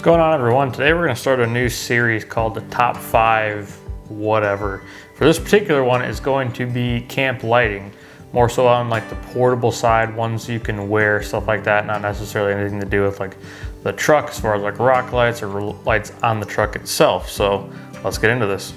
What's going on, everyone? Today we're going to start a new series called the Top 5 Whatever. For this particular one, it's going to be camp lighting, more so on like the portable side, ones you can wear, stuff like that, not necessarily anything to do with like the truck as far as like rock lights or lights on the truck itself. So let's get into this.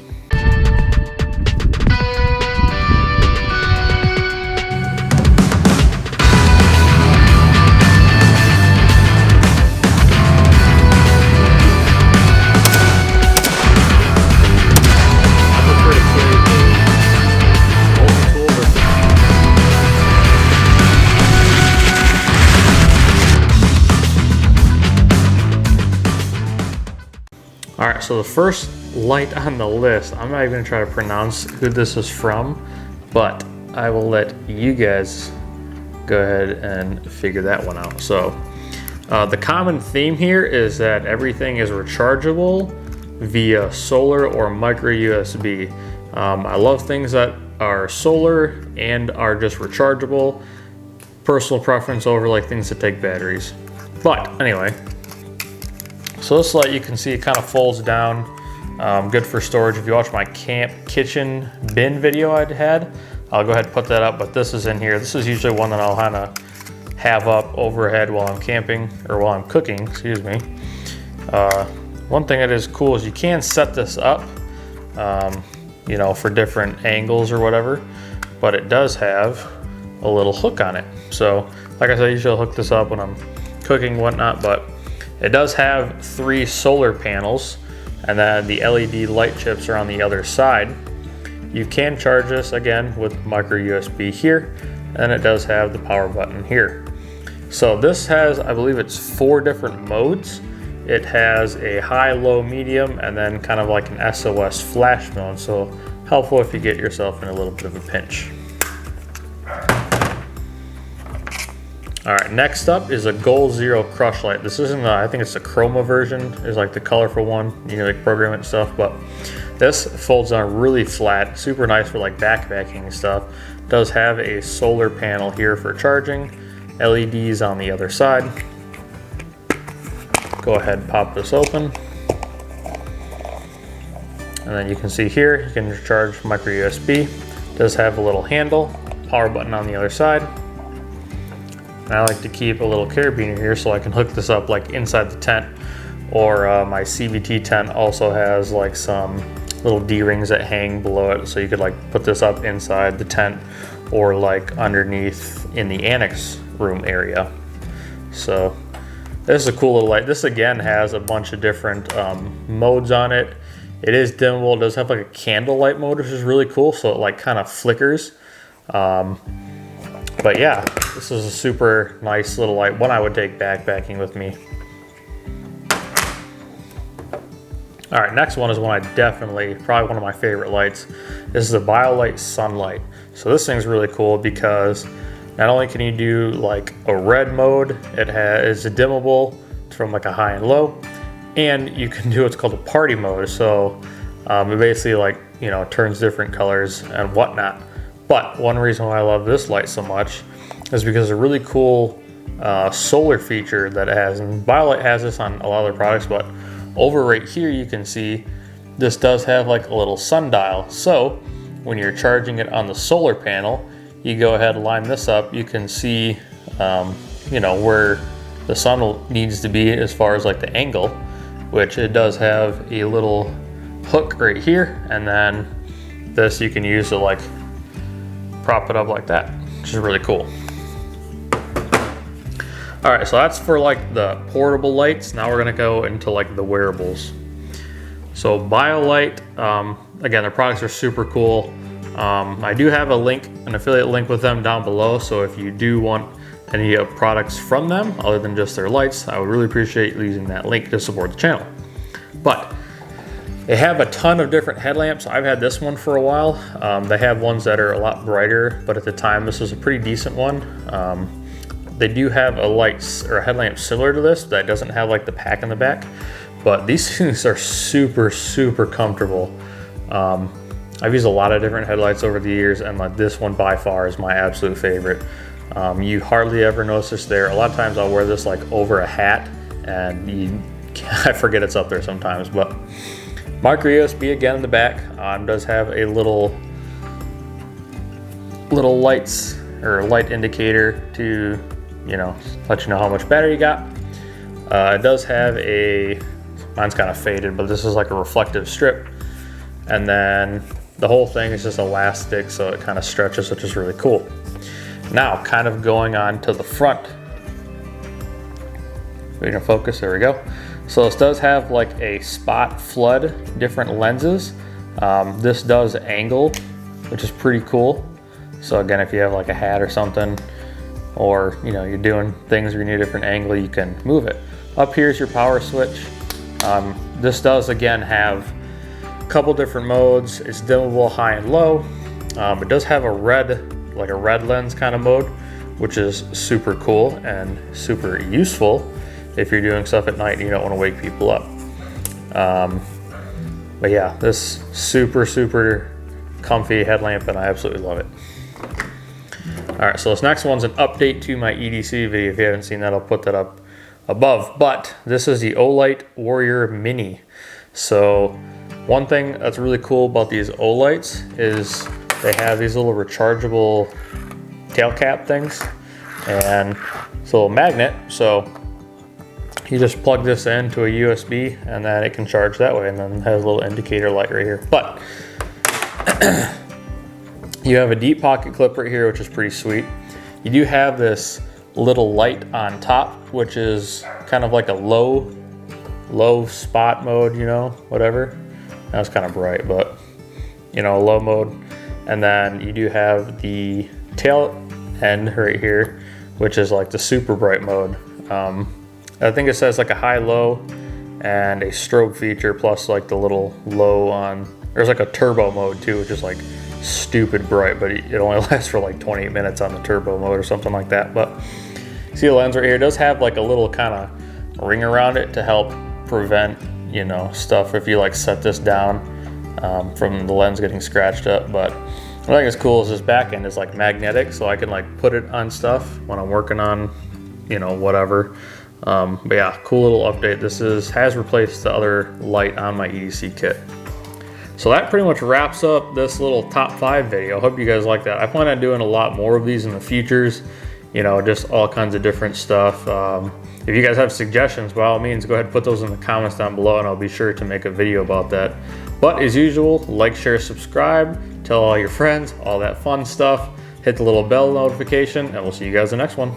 All right, so the first light on the list, I'm not even gonna try to pronounce who this is from, but I will let you guys go ahead and figure that one out. So the common theme here is that everything is rechargeable via solar or micro USB. I love things that are solar and are just rechargeable. Personal preference over like things that take batteries. But anyway, so this light, you can see it kind of folds down, good for storage. If you watch my camp kitchen bin video I'd had, I'll go ahead and put that up, but this is in here. This is usually one that I'll kind of have up overhead while I'm camping, or while I'm cooking, excuse me. One thing that is cool is you can set this up, you know, for different angles or whatever, but it does have a little hook on it. So like I said, usually I'll hook this up when I'm cooking and whatnot, but it does have 3 solar panels, and then the LED light chips are on the other side. You can charge this again with micro USB here, and it does have the power button here. So this has, I believe it's 4 different modes. It has a high, low, medium, and then kind of like an SOS flash mode. So helpful if you get yourself in a little bit of a pinch. All right, next up is a Goal Zero crush light. This isn't, I think it's the chroma version, is like the colorful one, you know, like program it and stuff, but this folds on really flat, super nice for like backpacking and stuff. It does have a solar panel here for charging, LEDs on the other side. Go ahead and pop this open. And then you can see here, you can charge micro USB. It does have a little handle, power button on the other side. And I like to keep a little carabiner here so I can hook this up like inside the tent, or my CVT tent also has like some little D-rings that hang below it, so you could like put this up inside the tent or like underneath in the annex room area. So this is a cool little light. This again has a bunch of different modes on it. It is dimmable. It does have like a candle light mode, which is really cool, so it like kind of flickers. But yeah, this is a super nice little light, one I would take backpacking with me. All right, next one is one I definitely, probably one of my favorite lights. This is the Viola Sunlight. So this thing's really cool because not only can you do like a red mode, it's dimmable from like a high and low, and you can do what's called a party mode. So it basically like, you know, turns different colors and whatnot. But one reason why I love this light so much is because of a really cool solar feature that it has. And Biolight has this on a lot of their products, but over right here you can see this does have like a little sundial. So when you're charging it on the solar panel, you go ahead and line this up. You can see, you know, where the sun needs to be as far as like the angle, which it does have a little hook right here. And then this you can use to like prop it up like that, which is really cool. All right, so that's for like the portable lights. Now we're gonna go into like the wearables. So Biolight, again, their products are super cool. I do have a link, an affiliate link with them down below. So if you do want any products from them other than just their lights, I would really appreciate using that link to support the channel. But they have a ton of different headlamps. I've had this one for a while. They have ones that are a lot brighter, but at the time this was a pretty decent one. They do have a light or a headlamp similar to this that doesn't have like the pack in the back, but these things are super, super comfortable. I've used a lot of different headlights over the years, and like this one by far is my absolute favorite. You hardly ever notice this there. A lot of times I'll wear this like over a hat, and you I forget it's up there sometimes, but micro USB again in the back. Does have a little lights or light indicator to, you know, let you know how much battery you got. It does have mine's kind of faded, but this is like a reflective strip. And then the whole thing is just elastic, so it kind of stretches, which is really cool. Now, kind of going on to the front. We're gonna focus, there we go. So this does have like a spot flood, different lenses. This does angle, which is pretty cool. So again, if you have like a hat or something, or you know, you're doing things where you need a different angle, you can move it. Up here is your power switch. This does again have a couple different modes. It's dimmable high and low. It does have a red lens kind of mode, which is super cool and super useful if you're doing stuff at night and you don't want to wake people up. But yeah, this super comfy headlamp, and I absolutely love it. All right, so this next one's an update to my EDC video. If you haven't seen that, I'll put that up above. But this is the Olight Warrior Mini. So one thing that's really cool about these Olights is they have these little rechargeable tail cap things, and it's a little magnet. So you just plug this into a USB and then it can charge that way, and then it has a little indicator light right here. But you have a deep pocket clip right here, which is pretty sweet. You do have this little light on top, which is kind of like a low spot mode, you know, whatever. That was kind of bright, but you know, low mode. And then you do have the tail end right here, which is like the super bright mode. I think it says like a high low and a strobe feature, plus like the little low on, there's like a turbo mode too, which is like stupid bright, but it only lasts for like 28 minutes on the turbo mode or something like that. But see the lens right here, it does have like a little kind of ring around it to help prevent, you know, stuff if you like set this down from the lens getting scratched up. But what I think is cool is this back end is like magnetic, so I can like put it on stuff when I'm working on, you know, whatever. But yeah, cool little update. This has replaced the other light on my EDC kit. So that pretty much wraps up this little top 5 video. Hope you guys like that. I plan on doing a lot more of these in the futures, you know, just all kinds of different stuff. If you guys have suggestions, by all means, go ahead and put those in the comments down below, and I'll be sure to make a video about that. But as usual, like, share, subscribe, tell all your friends, all that fun stuff. Hit the little bell notification, and we'll see you guys in the next one.